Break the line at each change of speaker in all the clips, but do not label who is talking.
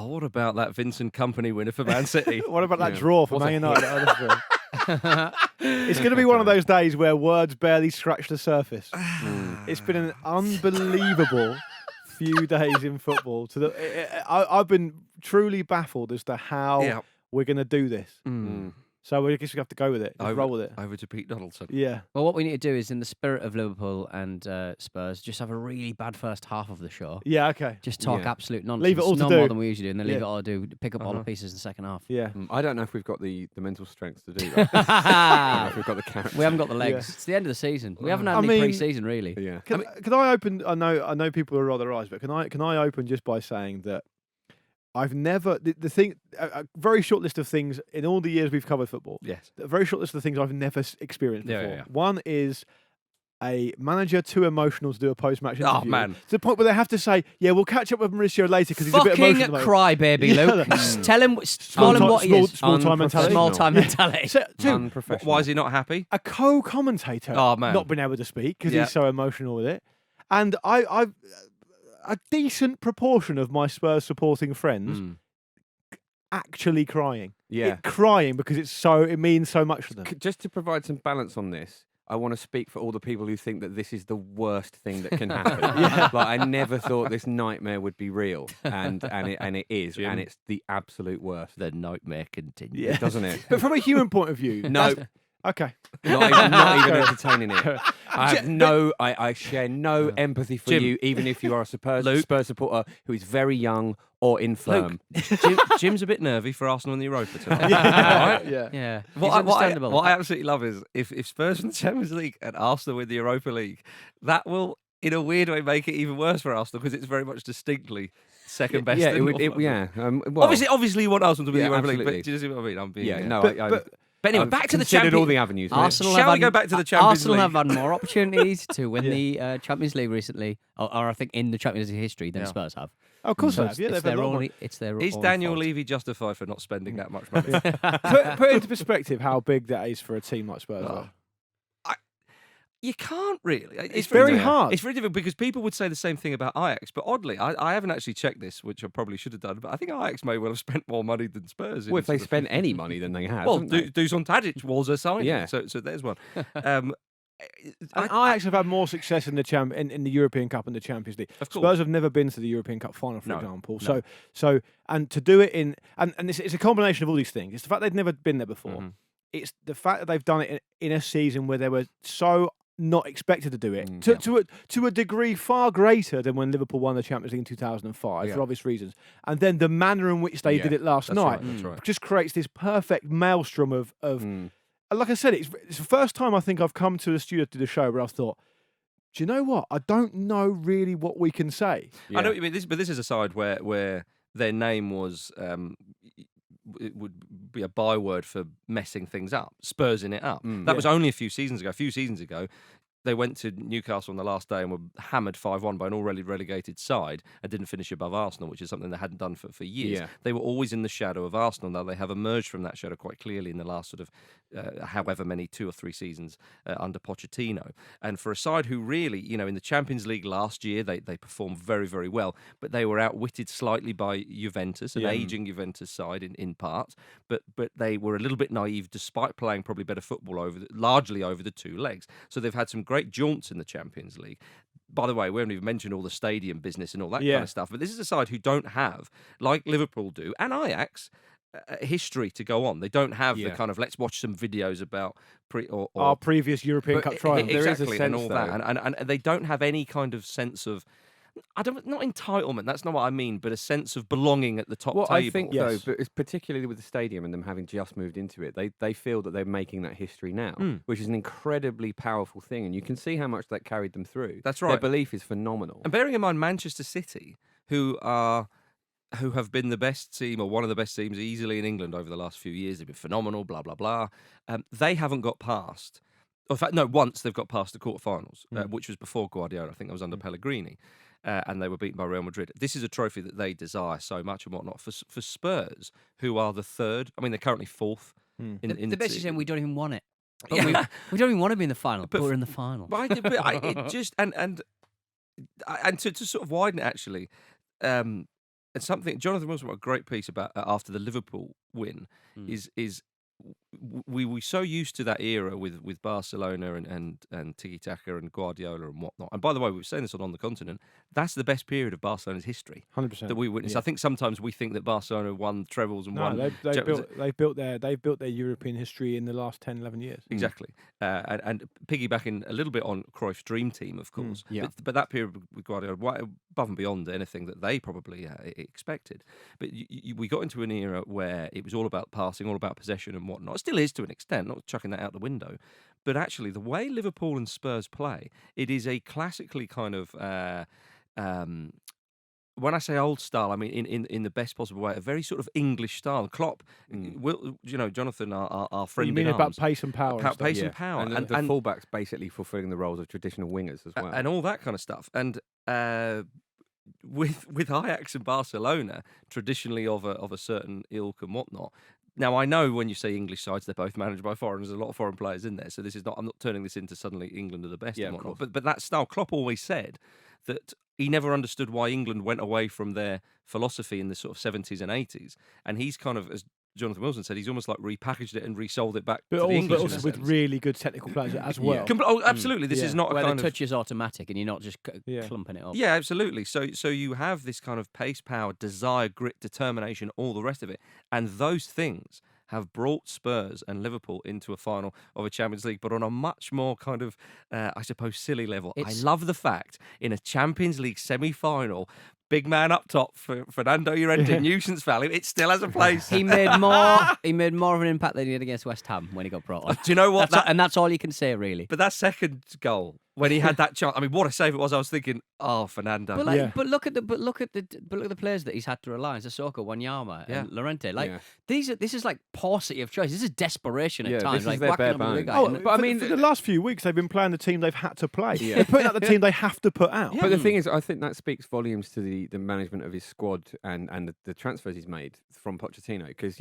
what about that Vincent Kompany winner for Man City?
What about that draw for Man United? It's going to be one of those days where words barely scratch the surface. It's been an unbelievable few days in football. I've been truly baffled as to how we're going to do this. So I guess we have to go with it. Just roll with it.
Over to Pete Donaldson.
Yeah.
Well, what we need to do is, in the spirit of Liverpool and Spurs, just have a really bad first half of the show.
Yeah, okay.
Just talk absolute nonsense.
Leave it all to
no
do.
more than we usually do, and then leave it all to do. Pick up all the pieces in the second half.
Yeah.
I don't know if we've got the mental strength to do that. I don't know if we've got the character.
We haven't got the legs. It's the end of the season. We haven't had any pre-season, really.
Yeah.
Can I open? I know people are rather eyes, but can I open just by saying that I've never the thing a very short list of things in all the years we've covered football.
Yes,
a very short list of things I've never experienced before.
Yeah.
One is a manager too emotional to do a post-match interview.
Oh man,
to the point where they have to say, "Yeah, we'll catch up with Mauricio later because he's a bit emotional."
Fucking crybaby, Luke. Tell him, call him what he is.
Small-time mentality.
Small-time mentality.
So,
why is he not happy?
A co-commentator not been able to speak because he's so emotional with it, and I've a decent proportion of my Spurs supporting friends actually crying.
Yeah.
Crying because it means so much to them.
Just to provide some balance on this, I want to speak for all the people who think that this is the worst thing that can happen. Like, I never thought this nightmare would be real, and it is,
Jim.
and it's the absolute worst.
The nightmare continues.
Doesn't it?
But from a human point of view,
No.
Okay.
Not even entertaining it. I share no empathy for you, even if you are a Spurs supporter who is very young or infirm.
Jim's a bit nervy for Arsenal in the Europa tonight.
Yeah.
What I absolutely love is if Spurs win the Champions League and Arsenal win the Europa League, that will, in a weird way, make it even worse for Arsenal because it's very much distinctly second best. Obviously, you want Arsenal to win the Europa League, but do you see what I mean? But anyway, back to the Champions League.
All the avenues.
Shall we go back to the Champions League?
Arsenal have had more opportunities to win the Champions League recently, or I think in the Champions League history than Spurs have.
Of course they have.
It's their
Is Daniel Levy justified for not spending that much money?
Put into perspective how big that is for a team like Spurs.
You can't really.
It's very hard.
It's very difficult because people would say the same thing about Ajax. But oddly, I haven't actually checked this, which I probably should have done. But I think Ajax may well have spent more money than Spurs.
Well, if they spent any money, then they have.
Well, Dusan Tadic was a signing.
Yeah.
So there's one.
Ajax have had more success in the European Cup and the Champions League.
Of course.
Spurs have never been to the European Cup final, for example. No. So and to do it in and it's a combination of all these things. It's the fact they've never been there before. Mm-hmm. It's the fact that they've done it in a season where they were so not expected to do it to a degree far greater than when Liverpool won the Champions League in 2005 for obvious reasons. And then the manner in which they did it last night just creates this perfect maelstrom of like I said, it's the first time I think I've come to the studio to do the show where I've thought, do you know what? I don't know really what we can say.
I know what you mean, but this is a side where their name was it would be a byword for messing things up, Spursing it up. That was only a few seasons ago. A few seasons ago, they went to Newcastle on the last day and were hammered 5-1 by an already relegated side and didn't finish above Arsenal, which is something they hadn't done for years. Yeah. They were always in the shadow of Arsenal. Now they have emerged from that shadow quite clearly in the last sort of however many 2 or 3 seasons under Pochettino. And for a side who really, in the Champions League last year, they performed very, very well, but they were outwitted slightly by Juventus, an aging Juventus side in parts, but they were a little bit naive despite playing probably better football largely over the 2 legs. So they've had some great jaunts in the Champions League. By the way, we haven't even mentioned all the stadium business and all that kind of stuff, but this is a side who don't have, like Liverpool do, and Ajax, a history to go on. They don't have the kind of let's watch some videos about
our previous European Cup triumph.
Exactly,
there is a sense,
and all that, and they don't have any kind of sense of not entitlement. That's not what I mean, but a sense of belonging at the top table.
I think though, but it's particularly with the stadium and them having just moved into it, they feel that they're making that history now, which is an incredibly powerful thing, and you can see how much that carried them through.
That's right.
Their belief is phenomenal.
And bearing in mind Manchester City, who have been the best team or one of the best teams easily in England over the last few years. They've been phenomenal, blah, blah, blah. They haven't got past. In fact, no, once they've got past the quarterfinals, which was before Guardiola. I think that was under Pellegrini. And they were beaten by Real Madrid. This is a trophy that they desire so much and whatnot. For Spurs, who are the third, I mean, they're currently 4th. In
the best is saying we don't even want it. But we don't even want to be in the final, but we're in the final.
But it just, and to sort of widen it, actually, and something Jonathan Wilson wrote a great piece about after the Liverpool win is we so used to that era with Barcelona and tiki taka and Guardiola and whatnot. And by the way, we were saying this on the continent. That's the best period of Barcelona's history
100%
that we witnessed.
Yeah.
I think sometimes we think that Barcelona won trebles and won.
They've built their European history in the last 10, 11 years.
Exactly, and piggybacking a little bit on Cruyff's dream team, of course. But that period with Guardiola, above and beyond anything that they probably expected. But we got into an era where it was all about passing, all about possession and whatnot. It still is to an extent, not chucking that out the window. But actually, the way Liverpool and Spurs play, it is a classically kind of, when I say old style, I mean in the best possible way, a very sort of English style. Klopp, Jonathan, our friend.
You mean
in
about
arms,
pace and power?
Pace and power.
And the fullbacks basically fulfilling the roles of traditional wingers as well.
And all that kind of stuff. And with Ajax and Barcelona, traditionally of a certain ilk and whatnot. Now, I know when you say English sides, they're both managed by foreigners. There's a lot of foreign players in there. So this is not. I'm not turning this into suddenly England are the best and whatnot. But that style, Klopp always said that he never understood why England went away from their philosophy in the sort of 70s and 80s. And he's kind of, as Jonathan Wilson said, he's almost like repackaged it and resold it back to the English.
But also with really good technical players as well.
Oh, absolutely. This is not
where
a kind
the touch is automatic and you're not just clumping it up.
Yeah, absolutely. So you have this kind of pace, power, desire, grit, determination, all the rest of it. And those things have brought Spurs and Liverpool into a final of a Champions League, but on a much more kind of, I suppose, silly level. I love the fact in a Champions League semi-final, big man up top for Fernando Llorente, nuisance value, it still has a place.
He made more of an impact than he did against West Ham when he got brought on.
Do you know what?
And that's all you can say, really.
But that second goal, when he had that chance, I mean, what a save it was. I was thinking, oh, Fernando.
But look at the players that he's had to rely on: Sissoko, Wanyama, and Llorente. This is like paucity of choice. This is desperation at times.
This is
like
their bare
whacking up a
bones.
guy.
But I mean, for the last few weeks, they've been playing the team they've had to play. They're putting out the team they have to put out.
But the thing is, I think that speaks volumes to the management of his squad and the transfers he's made from Pochettino, because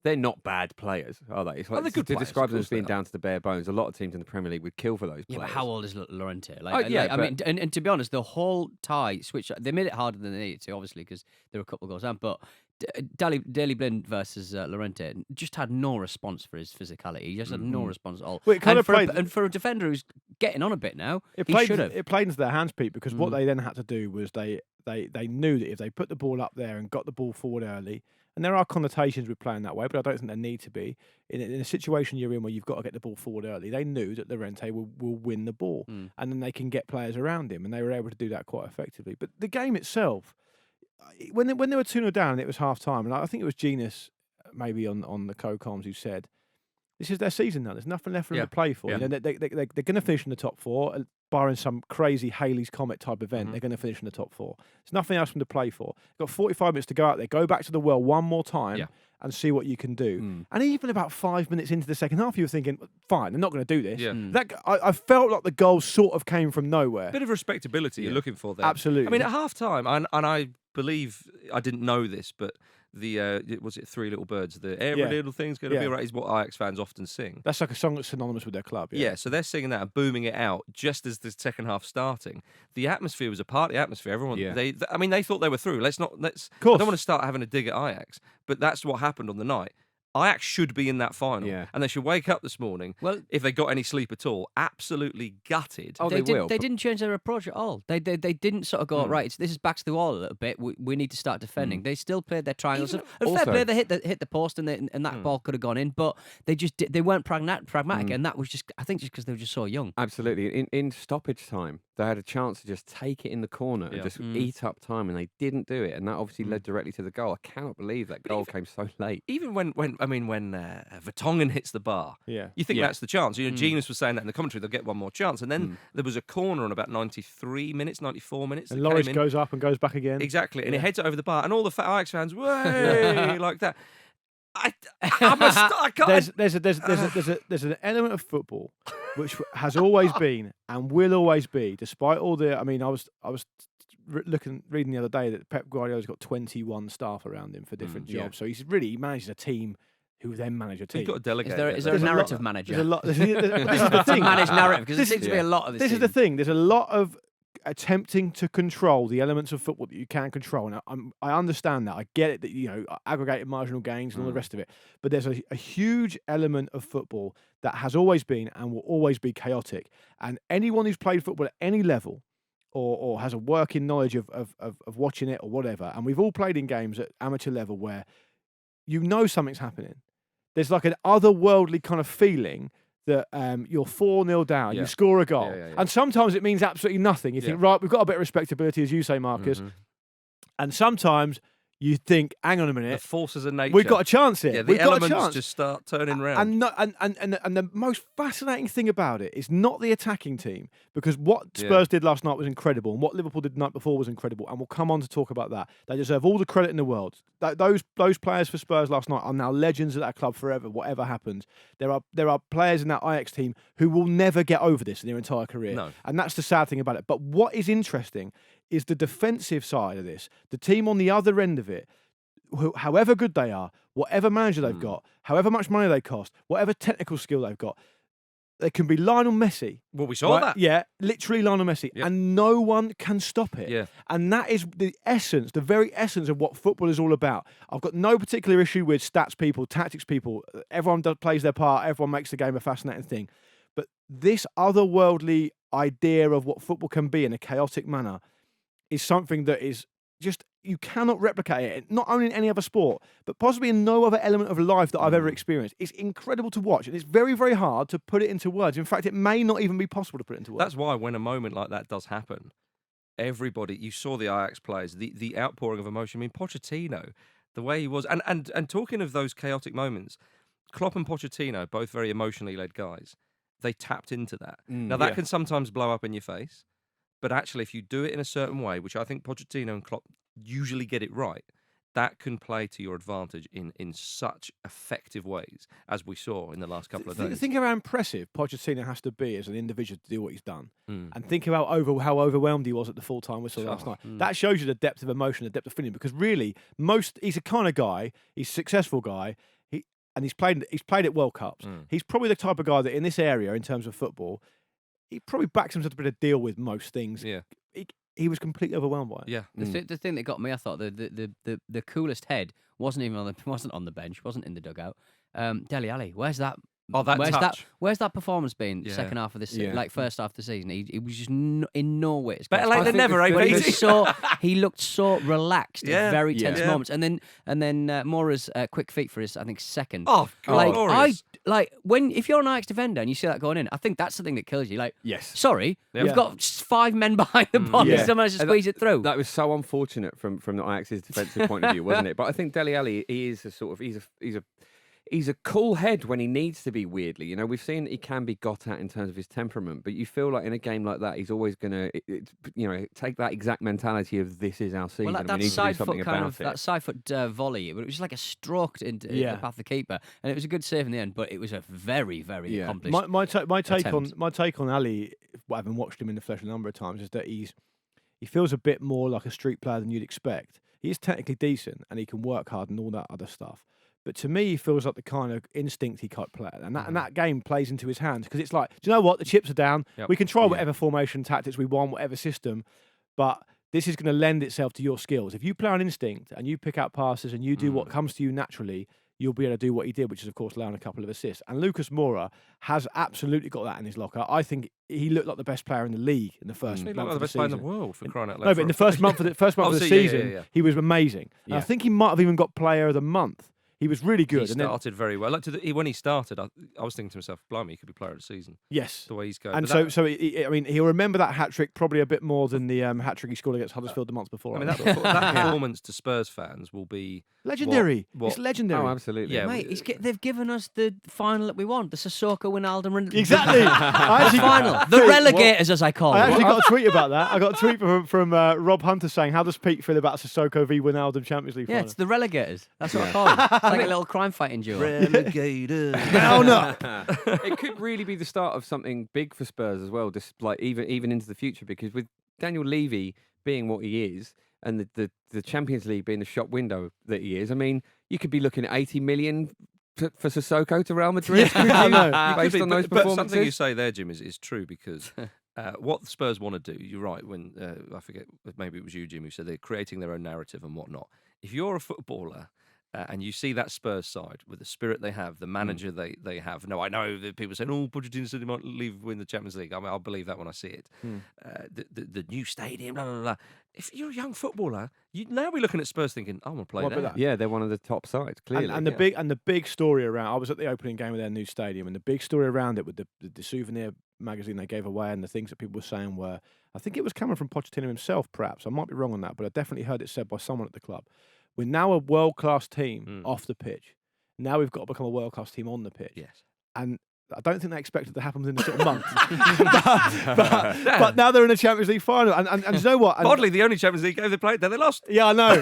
they're not bad players, are they? It's like
they're good
to
players,
describe them
of
as being
course they
down to the bare bones. A lot of teams in the Premier League would kill for those
Yeah,
players.
but how old is Llorente?
I
mean, and to be honest, the whole tie switch. They made it harder than they needed to, obviously, because there were a couple of goals down. But Daley Blind versus Llorente just had no response for his physicality. He just had no response at all.
Well,
and for a defender who's getting on a bit now, he should have.
It played into their hands, Pete, because what they then had to do was they knew that if they put the ball up there and got the ball forward early, and there are connotations with playing that way, but I don't think there need to be. In a situation you're in where you've got to get the ball forward early, they knew that Llorente will win the ball, and then they can get players around him, and they were able to do that quite effectively. But the game itself, when they were 2-0 down and it was half time, and I think it was Genius maybe on the co-coms who said, this is their season now. There's nothing left for them to play for.
Yeah.
They're going to finish in the top four, barring some crazy Halley's Comet type event. They're going to finish in the top four. There's nothing else for them to play for. They've got 45 minutes to go out there, go back to the well one more time and see what you can do. And even about 5 minutes into the second half, you were thinking, fine, they're not going to do this.
Yeah.
I felt like the goal sort of came from nowhere.
Bit of respectability you're looking for there.
Absolutely.
I mean, at half time, and I believe, I didn't know this, but was it Three Little Birds? The every little thing's going to be right is what Ajax fans often sing.
That's like a song that's synonymous with their club.
Yeah, so they're singing that and booming it out just as the second half starting. The atmosphere was a party atmosphere. Everyone, they thought they were through. I don't want to start having a dig at Ajax, but that's what happened on the night. Ajax should be in that final, and they should wake up this morning. Well, if they got any sleep at all, absolutely gutted.
They didn't change their approach at all. They didn't sort of go right. This is back to the wall a little bit. We need to start defending. They still played their triangles. And fair play, they hit the post and that ball could have gone in, but they weren't pragmatic, and that was just because they were just so young.
Absolutely. In stoppage time, they had a chance to just take it in the corner and just eat up time, and they didn't do it, and that obviously led directly to the goal. I cannot believe that goal came so late.
Even when Vertonghen hits the bar, you think that's the chance. Genius was saying that in the commentary, they'll get one more chance, and then there was a corner on about 93 minutes, 94 minutes.
And Loris goes up and goes back again.
Exactly, and it heads it over the bar, and all the Ajax fans, way like that. I can't.
There's an element of football which has always been and will always be, despite all the. I mean, I was reading the other day that Pep Guardiola's got 21 staff around him for different jobs, so he manages a team who then manage a team.
You've got to delegate.
Is there a narrative manager?
There's a lot. This is the thing.
Manage narrative, because there seems to be a lot of this.
This is the thing. There's a lot of attempting to control the elements of football that you can control. And I understand that. I get it that, aggregated marginal gains and all the rest of it. But there's a huge element of football that has always been and will always be chaotic. And anyone who's played football at any level or has a working knowledge of watching it or whatever, and we've all played in games at amateur level where something's happening. There's like an otherworldly kind of feeling that you're 4-0 down, you score a goal. And sometimes it means absolutely nothing. You think, right, we've got a bit of respectability, as you say, Marcus. And sometimes you think, hang on a minute.
The forces of nature.
We've got a chance here.
Yeah,
we've
the
got a
elements
chance.
just start turning round.
And the most fascinating thing about it is not the attacking team, because what Spurs did last night was incredible, and what Liverpool did the night before was incredible, and we'll come on to talk about that. They deserve all the credit in the world. Those players for Spurs last night are now legends at that club forever, whatever happens. There are players in that Ajax team who will never get over this in their entire career.
No.
And that's the sad thing about it. But what is interesting is the defensive side of this, the team on the other end of it, however good they are, whatever manager they've got, however much money they cost, whatever technical skill they've got, they can be Lionel Messi.
Well, we saw that.
Yeah, literally Lionel Messi.
Yep.
And no one can stop it.
Yeah.
And that is the very essence of what football is all about. I've got no particular issue with stats people, tactics people. Everyone plays their part. Everyone makes the game a fascinating thing. But this otherworldly idea of what football can be in a chaotic manner is something that is just, you cannot replicate it, not only in any other sport, but possibly in no other element of life that I've ever experienced. It's incredible to watch, and it's very, very hard to put it into words. In fact, it may not even be possible to put it into words.
That's why when a moment like that does happen, everybody, you saw the Ajax players, the outpouring of emotion. I mean, Pochettino, the way he was, and talking of those chaotic moments, Klopp and Pochettino, both very emotionally led guys, they tapped into that. Now, that can sometimes blow up in your face, but actually, if you do it in a certain way, which I think Pochettino and Klopp usually get it right, that can play to your advantage in such effective ways, as we saw in the last couple of days.
Think of how impressive Pochettino has to be as an individual to do what he's done. And think about how overwhelmed he was at the full-time whistle last night. That shows you the depth of emotion, the depth of feeling, because really, he's a kind of guy, he's a successful guy, and he's played at World Cups. He's probably the type of guy that in this area, in terms of football, he probably backs himself to be able to deal with most things.
Yeah.
He was completely overwhelmed by it.
Yeah.
The thing that got me, I thought the coolest head wasn't on the bench, wasn't in the dugout. Dele Alli, where's that?
Oh, that touch.
Where's that performance been?
Yeah.
Second half of the season, like first half of the season, he was just in no way.
Better late than never, eh?
He looked so relaxed at very tense
Yeah.
moments, and then Moura's quick feet for his, I think, second.
Oh, glorious.
If you're an Ajax defender and you see that going in, I think that's the thing that kills you. Like,
Yes.
sorry, we've got 5 men behind the ball.
Yeah.
Someone has to squeeze it through.
That was so unfortunate from the Ajax's defensive point of view, wasn't it? But I think Dele Alli, he is he's a cool head when he needs to be. Weirdly, we've seen he can be got at in terms of his temperament, but you feel like in a game like that, he's always going to, take that exact mentality of this is our season.
Well,
and we need to do something about it.
That side foot volley, it was just like a stroke into the path of the keeper, and it was a good save in the end. But it was a very, very accomplished.
My take
attempt.
on Ali, having watched him in the flesh a number of times, is that he feels a bit more like a street player than you'd expect. He is technically decent and he can work hard and all that other stuff. But to me, he feels like the kind of instincty type player. And that game plays into his hands because it's like, do you know what? The chips are down.
Yep.
We can try whatever formation tactics we want, whatever system. But this is going to lend itself to your skills. If you play on instinct and you pick out passes and you do what comes to you naturally, you'll be able to do what he did, which is, of course, allowing a couple of assists. And Lucas Moura has absolutely got that in his locker. I think he looked like the best player in the league in the first month
He looked like the best player in the world, for crying out loud.
No, but in the first month of the season, he was amazing. And I think he might have even got player of the month. He was really good.
He started very well. When he started, I was thinking to myself, blimey, he could be player of the season.
Yes.
The way he's going.
And he'll remember that hat-trick probably a bit more than the hat-trick he scored against Huddersfield the month before.
I mean, that performance to Spurs fans will be...
legendary.
What?
It's legendary.
Oh, absolutely.
Yeah,
mate, they've given us the final that we want, the Sissoko Wijnaldum
Exactly.
final. The relegators, as I call it.
I actually got a tweet about that. I got a tweet from Rob Hunter saying, how does Pete feel about Sissoko v Wijnaldum Champions League final?
Yeah, it's the relegators. That's what I call it. It's like a little crime fighting duo.
Relegated.
Down up.
It could really be the start of something big for Spurs as well, just like even into the future, because with Daniel Levy being what he is, and the Champions League being the shop window that he is, I mean, you could be looking at 80 million for Sissoko to Real Madrid.
I know.
Based on those performances.
Something you say there, Jim, is true, because what the Spurs want to do, you're right, when I forget, maybe it was you, Jim, who said they're creating their own narrative and whatnot. If you're a footballer and you see that Spurs side with the spirit they have, the manager they have. No, I know that people saying, "Oh, Pochettino said he might win the Champions League." I mean, I'll believe that when I see it. The new stadium, blah, blah, blah. If you're a young footballer, you'd now be looking at Spurs thinking, "I want to play there."
Yeah, they're one of the top sides, clearly.
And the big story around. I was at the opening game of their new stadium, and the big story around it with the souvenir magazine they gave away and the things that people were saying were, I think it was coming from Pochettino himself, perhaps. I might be wrong on that, but I definitely heard it said by someone at the club. We're now a world-class team off the pitch. Now we've got to become a world-class team on the pitch.
Yes.
And I don't think they expected to happen within a sort of month. but now they're in a Champions League final. And you know what?
Oddly, the only Champions League game they played, then they lost.
Yeah, I know.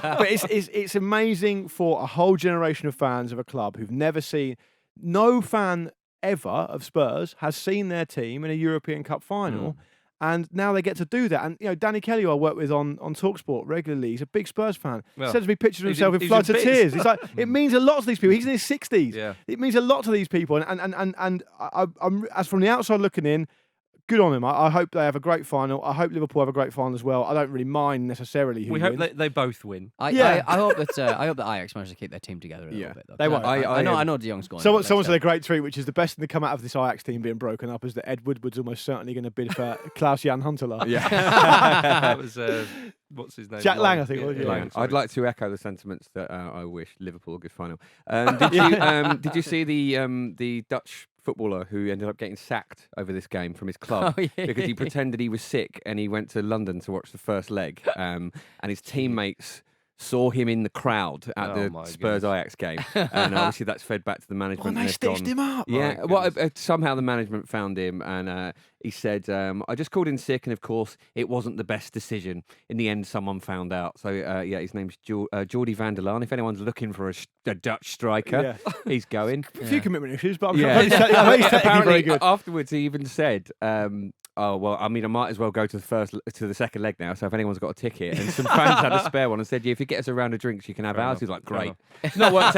But it's amazing for a whole generation of fans of a club who've never seen... No fan ever of Spurs has seen their team in a European Cup final. And now they get to do that. And, you know, Danny Kelly, who I work with on TalkSport regularly, he's a big Spurs fan. Well, sends me pictures of himself with floods of tears. It's like, it means a lot to these people. He's in his 60s.
Yeah.
It means a lot to these people. And I'm, as from the outside looking in, good on him. I hope they have a great final. I hope Liverpool have a great final as well. I don't really mind necessarily who wins.
We hope they both win.
I hope that Ajax manage to keep their team together a little bit. Though.
They won't.
I know De Jong's going.
Someone said a great tweet, which is the best thing to come out of this Ajax team being broken up, is that Ed Woodward's almost certainly going to bid for Klaus-Jan Huntelaar.
Yeah, that was what's his name?
Jack Lang, I think.
Lang,
I'd like to echo the sentiments that I wish Liverpool a good final. Did you see the Dutch footballer who ended up getting sacked over this game from his club because he pretended he was sick and he went to London to watch the first leg, and his teammates saw him in the crowd at the Spurs Ajax game, and obviously that's fed back to the management.
And they stitched him up.
Yeah, well, somehow the management found him, and he said, "I just called in sick, and of course it wasn't the best decision. In the end, someone found out." So yeah, his name's Jordi van der Laan. If anyone's looking for a Dutch striker, he's going.
A few commitment issues, but I'm
sure
he's technically very good.
Afterwards, he even said, "Oh well, I mean, I might as well go to the second leg now. So if anyone's got a ticket," and some fans had a spare one and said, "Yeah, if you get us a round of drinks, you can have ours." He's like, "Great." It's not worked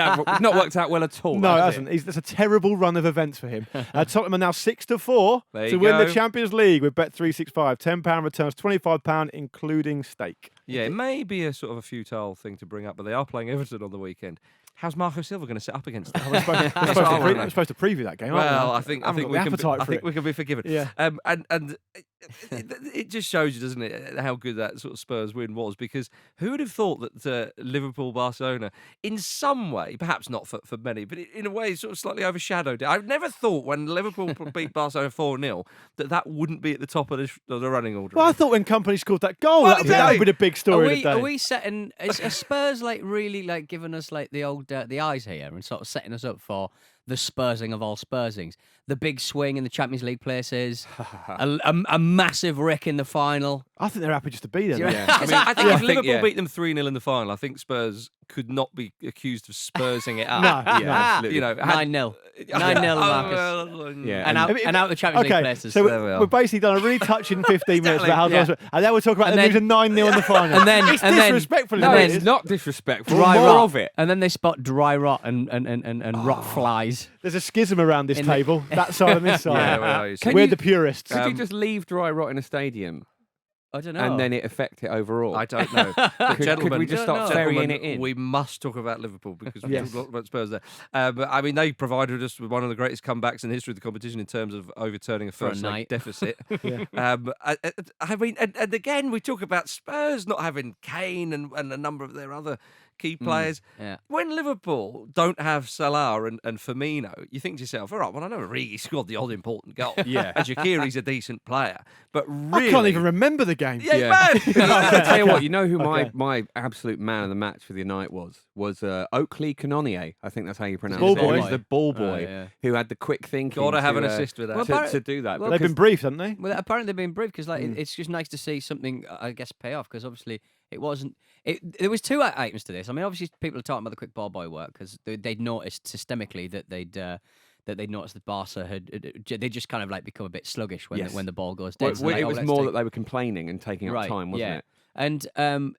out well at all.
No, it hasn't. That's a terrible run of events for him. Tottenham are now 6-4 to win the Champions League with Bet365. £10 returns, £25 including stake.
Yeah, it may be a sort of a futile thing to bring up, but they are playing Everton on the weekend. How's Marco Silva going to sit up against them?
We're supposed to preview that game.
Well, I think we can be forgiven.
Yeah.
And it just shows you, doesn't it, how good that sort of Spurs win was? Because who would have thought that Liverpool, Barcelona, in some way, perhaps not for many, but in a way, sort of slightly overshadowed it. I never thought when Liverpool beat Barcelona 4-0 that wouldn't be at the top of the running order.
Well, I thought when Company scored that goal, that would be a big story today.
Are we setting? Are Spurs really giving us the old the eyes here and sort of setting us up for the Spursing of all Spursings? The big swing in the Champions League places, a massive wreck in the final.
I think they're happy just to be there.
Yeah. I think if Liverpool beat them 3-0 in the final, I think Spurs could not be accused of Spursing it up.
No,
absolutely. You know,
9-0. 9-0, Marcus.
Yeah.
And out the Champions League places.
So we've basically done a really touching 15 minutes about how and then we'll talk about them losing 9-0 in the final.
It's
disrespectful.
No, it's not disrespectful.
Dry
more
rot.
of it.
And then they spot dry rot and rot flies.
There's a schism around this table. That side and this side.
We're
the purists.
Could you just leave dry rot in a stadium?
I don't know.
And then it affect it overall?
I don't know.
Could we just start ferrying it in?
We must talk about Liverpool because we talked about Spurs there. But I mean, they provided us with one of the greatest comebacks in the history of the competition in terms of overturning a first leg deficit. I mean, and again, we talk about Spurs not having Kane and a number of their other key players. When Liverpool don't have Salah and Firmino, you think to yourself, all right, well, I know Origi scored the odd important goal. And Shaqiri's a decent player. But really...
I can't even remember the game.
Man.
I'll tell you what, you know who my absolute man of the match for the night was Oakley Kanonier. I think that's how you pronounce it.
Ball
He was the ball boy who had the quick thinking.
Got to have an assist with that.
To do that.
Well, they've been briefed, haven't they?
Well, apparently they've been briefed because it's just nice to see something, I guess, pay off because obviously it wasn't... There was two items to this. I mean, obviously people are talking about the quick ball boy work because they'd noticed systemically that they'd noticed that Barca they just kind of become a bit sluggish when the ball goes dead.
It was more that they were complaining and taking up time, wasn't it?
And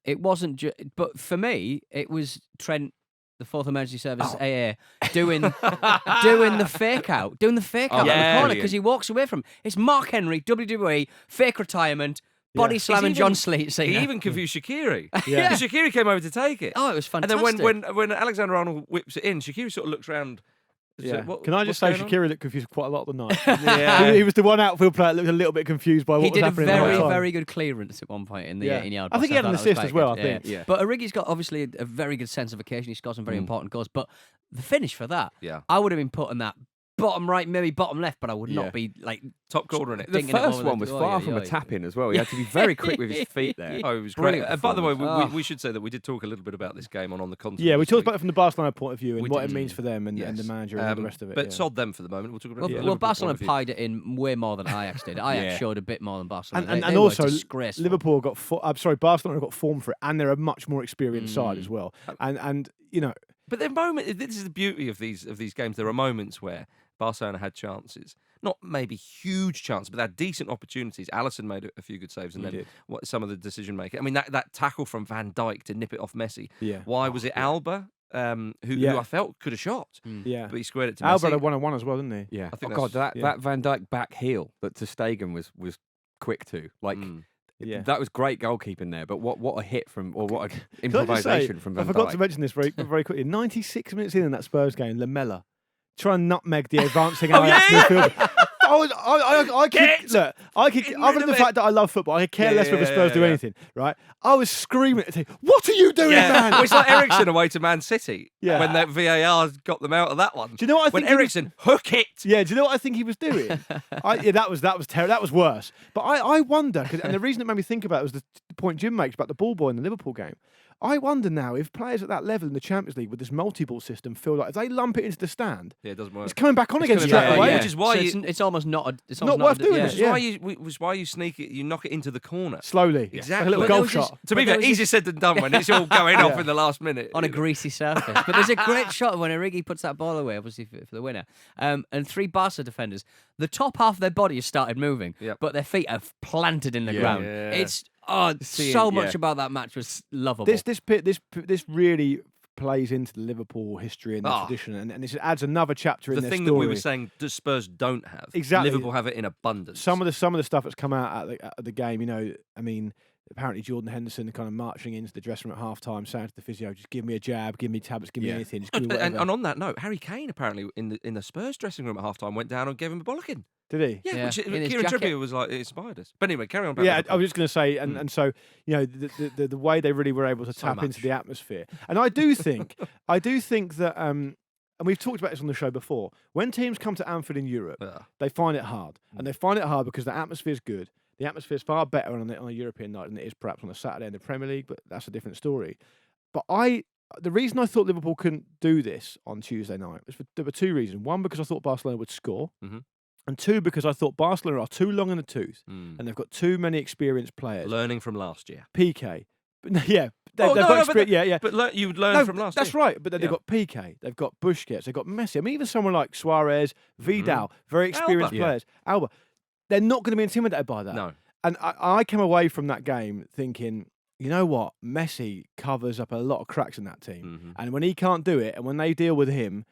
it wasn't but for me, it was Trent, the fourth emergency service AA, doing the fake out in the corner because he walks away from. It's Mark Henry, WWE, fake retirement. Body slamming John Sleet.
He even confused Shaqiri.
Yeah.
Because Shaqiri came over to take it.
Oh, it was fantastic.
And then when Alexander Arnold whips it in, Shaqiri sort of looks around.
Yeah. Can I just say Shaqiri looked confused quite a lot of the night.
Yeah.
He was the one outfield player that looked a little bit confused by what was happening.
He did a very, very good clearance at one point in the 18-yard box.
I think he had an assist as well, I think.
Yeah. But Origi's got obviously a very good sense of occasion. He scored some very important goals. But the finish for that, I would have been putting that bottom right, maybe bottom left, but I would not be like
top corner in it.
The first one was far from a tap in as well. He had to be very quick with his feet there.
Oh, it was great. By the way, we should say that we did talk a little bit about this game on the content.
Yeah, we talked about it from the Barcelona point of view and what it means for them and the manager and all the rest of it.
But sod them for the moment. We'll talk about
well, Barcelona pied it in way more than Ajax did. Ajax showed a bit more than Barcelona.
And also, Liverpool Barcelona got form for it, and they're a much more experienced side as well. And you know,
but this is the beauty of these games. There are moments where Barcelona had chances, not maybe huge chances, but they had decent opportunities. Alisson made a few good saves, and then some of the decision making. I mean, that tackle from Van Dijk to nip it off Messi. Yeah. Why was it Alba? Who I felt could have shot.
Yeah.
But he squared it to
Alba
Messi.
had 1-on-1 as well, didn't he?
Yeah. That Van Dijk back heel that Ter Stegen was quick to. Like that was great goalkeeping there, but what a hit what an improvisation from Van Dijk.
I forgot to mention this very quickly. 96 minutes in that Spurs game, Lamela try and nutmeg the advancing Ajax midfielder. Other than the fact that I love football, I could care less whether Spurs do anything, right? I was screaming at the team, what are you doing, man?
Well, it's like Eriksen away to Man City when that VAR got them out of that one.
Do you know what I think?
When Eriksen, hook it!
Yeah, do you know what I think he was doing? That was terrible. That was worse. But I wonder, and the reason it made me think about it was the point Jim makes about the ball boy in the Liverpool game. I wonder now if players at that level in the Champions League with this multi-ball system feel like if they lump it into the stand,
it doesn't work.
It's coming back on again straight away.
Which is why
it's almost not. It's
not worth doing.
Which is why you sneak it, you knock it into the corner
slowly.
Exactly,
like a little golf shot.
To be fair, easier said than done when it's all going off in the last minute
on a greasy surface. But there's a great shot when Origi puts that ball away, obviously for the winner. And three Barca defenders, the top half of their body has started moving, but their feet are planted in the ground. Yeah. It's so much about that match was lovable.
This really plays into the Liverpool history and the tradition, and it adds another chapter in their story.
The thing that we were saying, the Spurs don't have.
Exactly.
Liverpool have it in abundance.
Some of the stuff that's come out at the game, you know, I mean, apparently Jordan Henderson kind of marching into the dressing room at half-time, saying to the physio, just give me a jab, give me tablets, give me anything. Just give me
and on that note, Harry Kane apparently in the Spurs dressing room at half-time went down and gave him a bollocking.
Did he?
Yeah. Which Kieran Trippier was like, it inspired us. But anyway, carry on.
Yeah, I was just going to say, and so, you know, the way they really were able to tap into the atmosphere. And I do think that, and we've talked about this on the show before, when teams come to Anfield in Europe, they find it hard. And they find it hard because the atmosphere is good. The atmosphere is far better on a European night than it is perhaps on a Saturday in the Premier League, but that's a different story. But the reason I thought Liverpool couldn't do this on Tuesday night was there were two reasons. One, because I thought Barcelona would score. Mm-hmm. And two, because I thought Barcelona are too long in the tooth and they've got too many experienced players.
Learning from last year.
PK. Yeah. They've got experience.
But you would learn from last year.
That's right. But then they've got PK. They've got Busquets. They've got Messi. I mean, even someone like Suarez, Vidal, very experienced players. Alba. They're not going to be intimidated by that.
No.
And I came away from that game thinking, you know what? Messi covers up a lot of cracks in that team. Mm-hmm. And when he can't do it, and when they deal with him,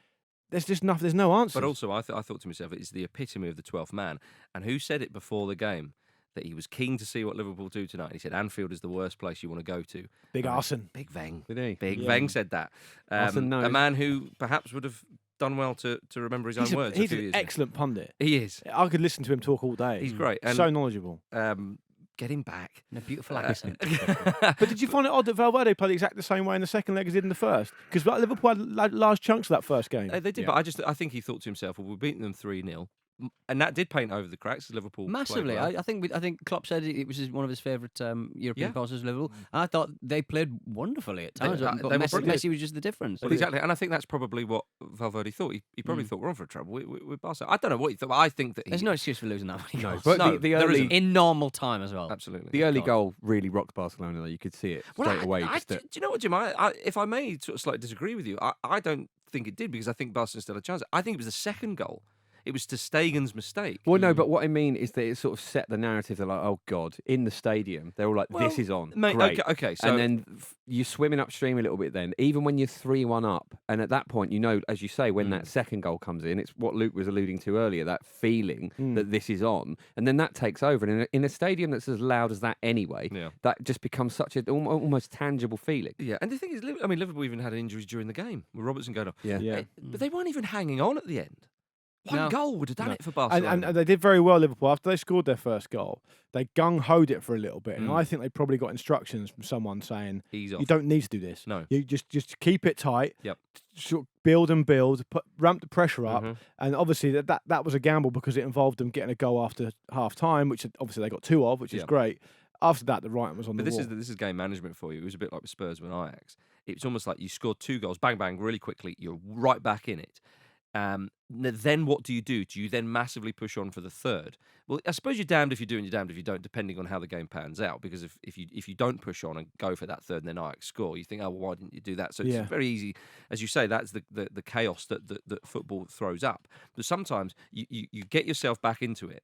there's just nothing. There's no answer.
But also, I thought to myself, it's the epitome of the 12th man. And who said it before the game? That he was keen to see what Liverpool do tonight. He said Anfield is the worst place you want to go to.
Big Arsene.
Big Veng.
Did he?
Big Veng said that. A man who perhaps would have done well to remember his own words.
He's an excellent pundit.
He is.
I could listen to him talk all day.
He's great. And,
so knowledgeable.
Get him back.
And a beautiful accent.
But did you find it odd that Valverde played exactly the same way in the second leg as he did in the first? Because Liverpool had large chunks of that first game.
They did, but I think he thought to himself, well, we've beaten them 3-0. And that did paint over the cracks. Liverpool
massively.
Well.
I think Klopp said it was one of his favourite European courses. Liverpool, and I thought they played wonderfully at times. But Messi was just the difference.
Well, exactly, and I think that's probably what Valverde thought. He probably thought we're on for trouble with Barca. I don't know what he thought, but I think that
there's no excuse for losing that many goals.
But the early
in normal time as well.
Absolutely,
the early goal really rocked Barcelona. Though you could see it straight away.
Do you know what, Jim? If I may sort of slightly disagree with you, I don't think it did because I think Barcelona still had a chance. I think it was the second goal. It was Ter Stegen's mistake.
Well, no, but what I mean is that it sort of set the narrative. They're like, oh God, in the stadium, they're all like, this is on.
Mate,
Great.
Okay. So,
and then you're swimming upstream a little bit then, even when you're 3-1 up. And at that point, as you say, when that second goal comes in, it's what Luke was alluding to earlier, that feeling that this is on. And then that takes over. And in a stadium that's as loud as that anyway, that just becomes such an almost tangible feeling.
Yeah, and the thing is, Liverpool even had injuries during the game with Robertson going off.
Yeah.
But they weren't even hanging on at the end. One goal would have done it for Barcelona.
And they did very well, Liverpool. After they scored their first goal, they gung-hoed it for a little bit. And I think they probably got instructions from someone saying,
Ease off.
you don't need to do this.
No.
You just keep it tight.
Yep.
Sort of build and build, ramp the pressure up. And obviously that was a gamble because it involved them getting a goal after half-time, which obviously they got 2 of, which is great. After that, the writing was on the wall.
This is game management for you. It was a bit like with Spurs with Ajax. It's almost like you scored 2 goals, bang, bang, really quickly. You're right back in it. Then what do? Do you then massively push on for the third? Well, I suppose you're damned if you do and you're damned if you don't, depending on how the game pans out. Because if you don't push on and go for that third and then Ajax score, you think, oh, well, why didn't you do that? So it's very easy, as you say, that's the chaos that football throws up. But sometimes you get yourself back into it.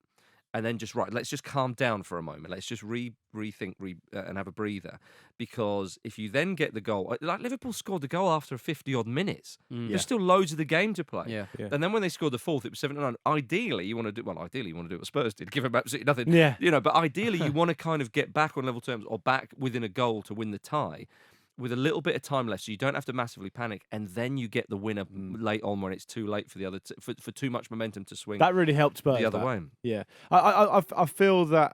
And then let's just calm down for a moment. Let's just rethink and have a breather. Because if you then get the goal, like Liverpool scored the goal after 50-odd minutes. There's still loads of the game to play.
Yeah.
And then when they scored the fourth, it was 7-9. Ideally, you want to do what Spurs did, give them absolutely nothing.
Yeah.
But ideally, you want to kind of get back on level terms or back within a goal to win the tie, with a little bit of time left, so you don't have to massively panic, and then you get the winner late on when it's too late for the other for too much momentum to swing.
That really helped Spurs
the other way.
Yeah, I feel that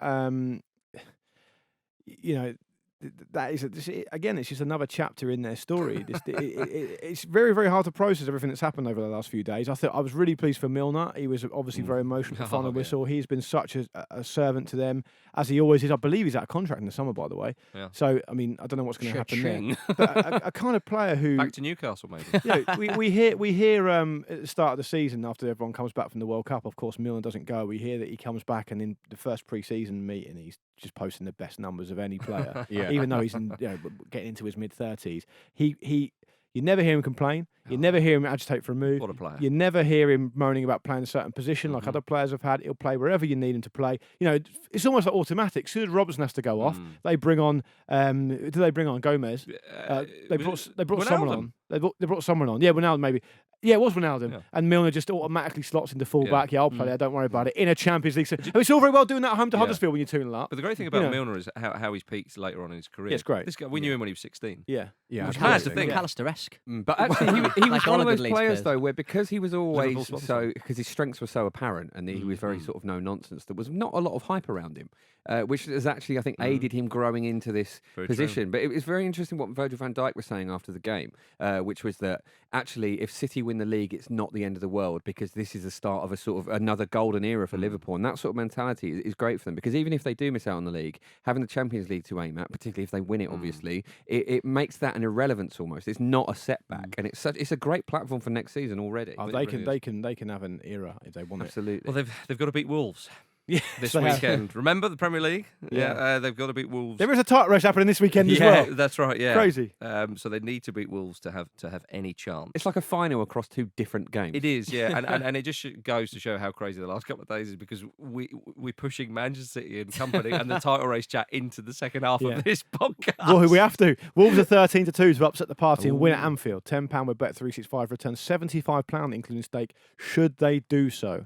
that is again, it's just another chapter in their story. It's very, very hard to process everything that's happened over the last few days. I was really pleased for Milner. He was obviously very emotional for the final whistle. He's been such a servant to them, as he always is. I believe he's out of contract in the summer, by the way. Yeah. So, I mean, I don't know what's going to happen there. But a kind of player who
back to Newcastle, maybe.
We hear at the start of the season, after everyone comes back from the World Cup, of course, Milner doesn't go. We hear that he comes back, and in the first pre-season meeting, he's just posting the best numbers of any player. Even though he's getting into his mid-30s. You never hear him complain. You never hear him agitate for a move.
What a player.
You never hear him moaning about playing a certain position like other players have had. He'll play wherever you need him to play. It's almost like automatic. As soon as Robertson has to go off, they bring on. Do they bring on Gomez? They brought someone on. They brought someone on. Yeah, Ronaldo maybe. Yeah, it was Ronaldo. Yeah. And Milner just automatically slots into full-back. Yeah, I'll play there, don't worry about it. In a Champions League. It's all very well doing that at home to Huddersfield when you're 2-0 up.
But the great thing about Milner is how he's peaked later on in his career.
Yeah, it's great.
This guy, we knew him when he was 16.
Yeah.
Which mad to think.
McAllister-esque.
But actually, he was
Like
one of
all
those
good
players,
Leeds
though, where because he was always
Liverpool
because his strengths were so apparent and he was very sort of no-nonsense, there was not a lot of hype around him. Which has actually, I think, aided him growing into this position. But it was very interesting what Virgil van Dijk was saying after the game, which was that actually, if City win the league, it's not the end of the world because this is the start of a sort of another golden era for Liverpool. And that sort of mentality is great for them because even if they do miss out on the league, having the Champions League to aim at, particularly if they win it, obviously, it makes that an irrelevance almost. It's not a setback, and it's a great platform for next season already.
Oh, they can have an era if they want it.
Absolutely.
Well, they've got to beat Wolves. This
they have.
weekend. Remember the Premier League? Yeah, they've got to beat Wolves.
There is a title race happening this weekend as well.
That's right. Yeah,
crazy.
So they need to beat Wolves to have any chance.
It's like a final across 2 different games.
It is, yeah, and it just goes to show how crazy the last couple of days is because we're pushing Manchester City and company and the title race chat into the second half of this podcast.
Well, we have to. Wolves are 13-2 to upset the party and win at Anfield. £10 with Bet365 returns £75 including stake. Should they do so?